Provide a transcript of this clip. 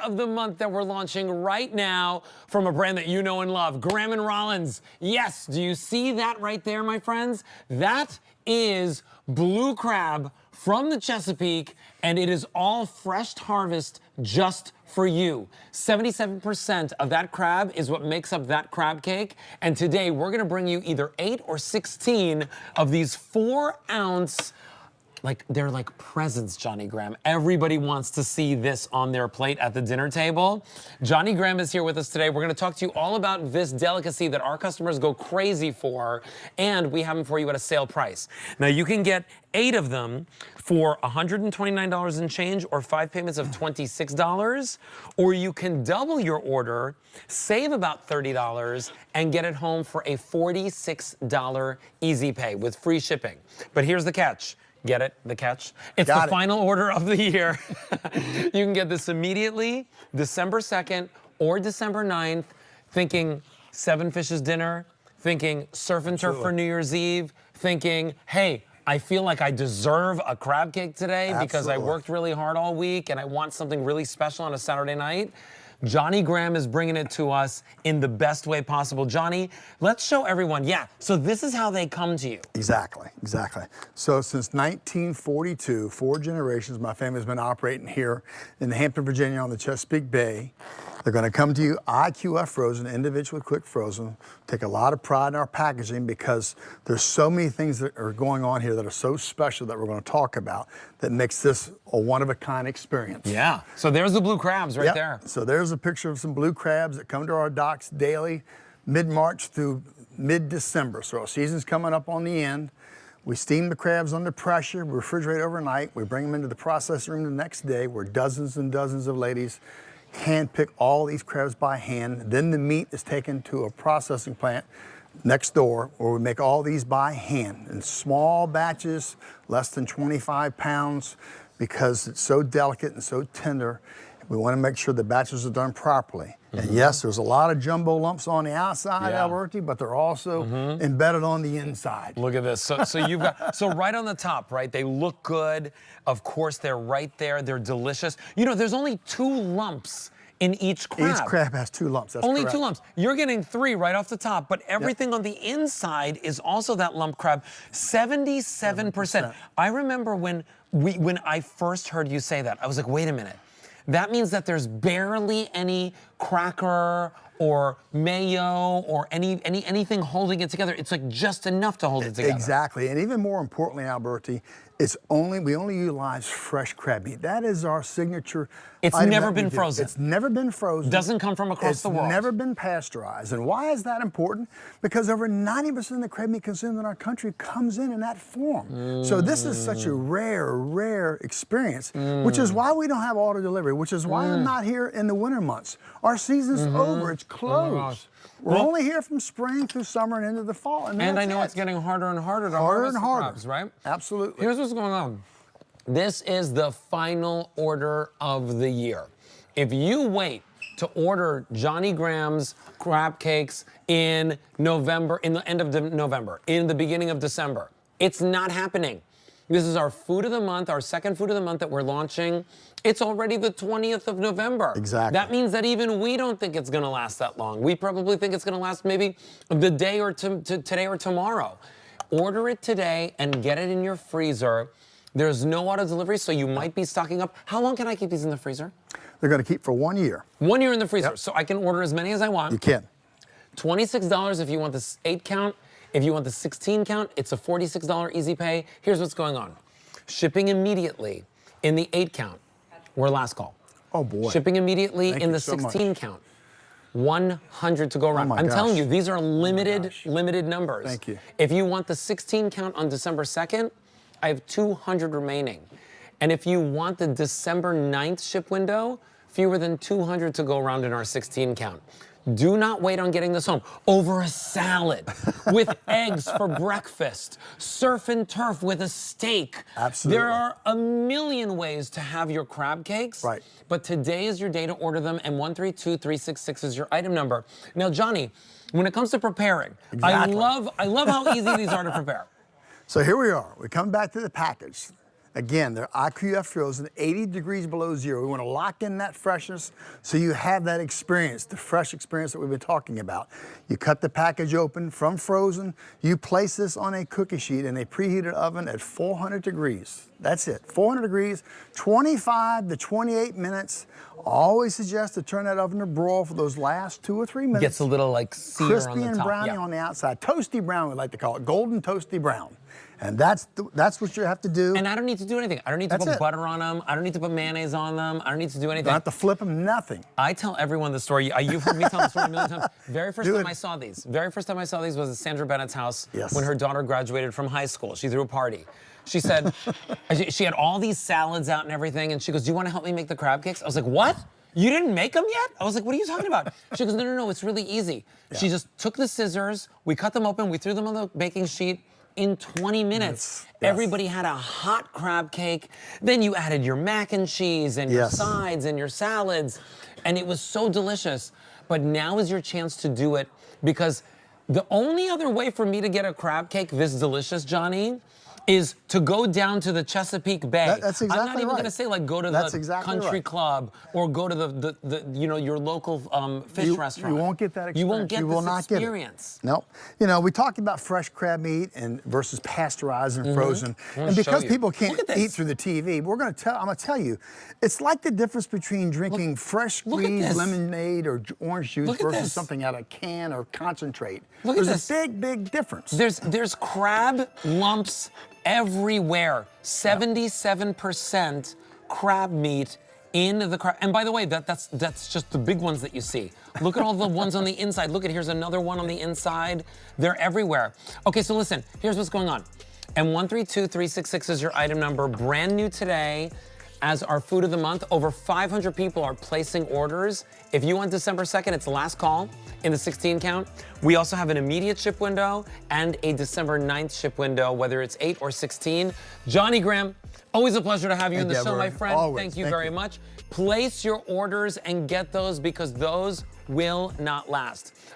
of the month that we're launching right now from a brand that you know and love, Graham and Rollins. Yes, do you see that right there, my friends? That is blue crab from the Chesapeake, and it is all fresh harvest just for you. 77% of that crab is what makes up that crab cake, and today we're gonna bring you either 8 or 16 of these 4-ounce, they're like presents, Johnny Graham. Everybody wants to see this on their plate at the dinner table. Johnny Graham is here with us today. We're gonna talk to you all about this delicacy that our customers go crazy for, and we have them for you at a sale price. Now you can get 8 of them for $129 and change, or 5 payments of $26, or you can double your order, save about $30, and get it home for a $46 easy pay with free shipping. But here's the catch. Get it? The catch? It's the final order of the year. You can get this immediately, December 2nd or December 9th, thinking 7 Fishes dinner, thinking surf and turf for New Year's Eve, thinking, hey, I feel like I deserve a crab cake today because I worked really hard all week and I want something really special on a Saturday night. Johnny Graham is bringing it to us in the best way possible. Johnny, let's show everyone. Yeah, so this is how they come to you. Exactly. So since 1942, 4 generations, my family's been operating here in Hampton, Virginia on the Chesapeake Bay. They're gonna come to you IQF frozen, individually quick frozen. Take a lot of pride in our packaging because there's so many things that are going on here that are so special that we're gonna talk about that makes this a one-of-a-kind experience. Yeah, so there's the blue crabs right there. So there's a picture of some blue crabs that come to our docks daily, mid-March through mid-December. So our season's coming up on the end. We steam the crabs under pressure, we refrigerate overnight, we bring them into the processing room the next day where dozens and dozens of ladies hand pick all these crabs by hand. Then the meat is taken to a processing plant next door where we make all these by hand in small batches, less than 25 pounds, because it's so delicate and so tender. We want to make sure the batches are done properly. And yes, there's a lot of jumbo lumps on the outside, Alberti, but they're also embedded on the inside. Look at this. So you've got, so right on the top, right? They look good. Of course, they're right there. They're delicious. You know, there's only 2 lumps in each crab. Each crab has 2 lumps, that's only correct. 2 lumps. You're getting 3 right off the top, but everything on the inside is also that lump crab. 77%. I remember when I first heard you say that, I was like, wait a minute. That means that there's barely any cracker or mayo or anything holding it together. It's like just enough to hold it together. Exactly, and even more importantly, Alberti, we only utilize fresh crab meat. That is our signature. It's never been frozen. It's never been frozen. Doesn't come from across the world. It's never been pasteurized. And why is that important? Because over 90% of the crab meat consumed in our country comes in that form. So this is such a rare experience, which is why we don't have auto delivery, which is why I'm not here in the winter months. Our season's over, it's closed. We're only here from spring through summer and into the fall. And I know it's getting harder and harder to harvest crabs, right? Absolutely. Here's what's going on. This is the final order of the year. If you wait to order Johnny Graham's crab cakes in November, in the end of November, in the beginning of December, it's not happening. This is our food of the month, our second food of the month that we're launching. It's already the 20th of November. Exactly. That means that even we don't think it's gonna last that long. We probably think it's gonna last maybe the day or today or tomorrow. Order it today and get it in your freezer. There's no auto delivery, so you might be stocking up. How long can I keep these in the freezer? They're gonna keep for 1 year. 1 year in the freezer, so I can order as many as I want. You can. $26 if you want this 8 count. If you want the 16 count, it's a $46 easy pay. Here's what's going on. Shipping immediately in the 8 count. We're last call. Oh boy. Shipping immediately in the 16 count. 100 to go around. I'm telling you, these are limited numbers. Thank you. If you want the 16 count on December 2nd, I have 200 remaining. And if you want the December 9th ship window, fewer than 200 to go around in our 16 count. Do not wait on getting this home over a salad with eggs for breakfast, surf and turf with a steak. Absolutely. There are a million ways to have your crab cakes. Right. But today is your day to order them, and 132366 is your item number. Now, Johnny, when it comes to preparing, I love how easy these are to prepare. So here we are. We come back to the package. Again, they're IQF frozen, 80 degrees below zero. We want to lock in that freshness so you have that experience, the fresh experience that we've been talking about. You cut the package open from frozen, you place this on a cookie sheet in a preheated oven at 400 degrees. That's it, 400 degrees, 25 to 28 minutes. Always suggest to turn that oven to broil for those last 2 or 3 minutes. Gets a little like sear crispy on the and top. browny Yeah. on the outside. Toasty brown, we like to call it, golden toasty brown. And that's what you have to do. And I don't need to do anything. I don't need to That's put it. butter on them. I don't need to put mayonnaise on them. I don't need to do anything. Don't have to flip them, nothing. I tell everyone the story. You've heard me tell the story a million times. Very first Do time it. I saw these was at Sandra Bennett's house Yes. when her daughter graduated from high school. She threw a party. She said, she had all these salads out and everything, and she goes, do you want to help me make the crab cakes? I was like, what? You didn't make them yet? I was like, what are you talking about? She goes, no, it's really easy. Yeah. She just took the scissors, we cut them open, we threw them on the baking sheet. In 20 minutes, Yes. everybody had a hot crab cake. Then you added your mac and cheese and your Yes. sides and your salads, and it was so delicious. But now is your chance to do it, because the only other way for me to get a crab cake this delicious, Johnny, is to go down to the Chesapeake Bay. That's exactly I'm not even right. gonna say like go to That's the exactly country right. club or go to the your local fish restaurant. You won't get that experience. You won't get you will this not experience. Get it. No. We talked about fresh crab meat and versus pasteurized and frozen. wanna And show because you. people Look can't at this. eat through the TV, I'm gonna tell you, it's like the difference between drinking fresh look at squeezed this. lemonade or orange juice Look at versus this. something out of can or concentrate. Look at There's this. a big difference. There's crab lumps everywhere. 77% crab meat in the crab. And by the way, that's just the big ones that you see. Look at all the ones on the inside. Look at, here's another one on the inside. They're everywhere. Okay, so listen, here's what's going on. And 132366 is your item number, brand new today. As our food of the month, over 500 people are placing orders. If you want December 2nd, it's the last call in the 16 count. We also have an immediate ship window and a December 9th ship window, whether it's 8 or 16. Johnny Graham, always a pleasure to have you in the show, my friend. Always. Thank you Thank very you. much. Place your orders and get those, because those will not last.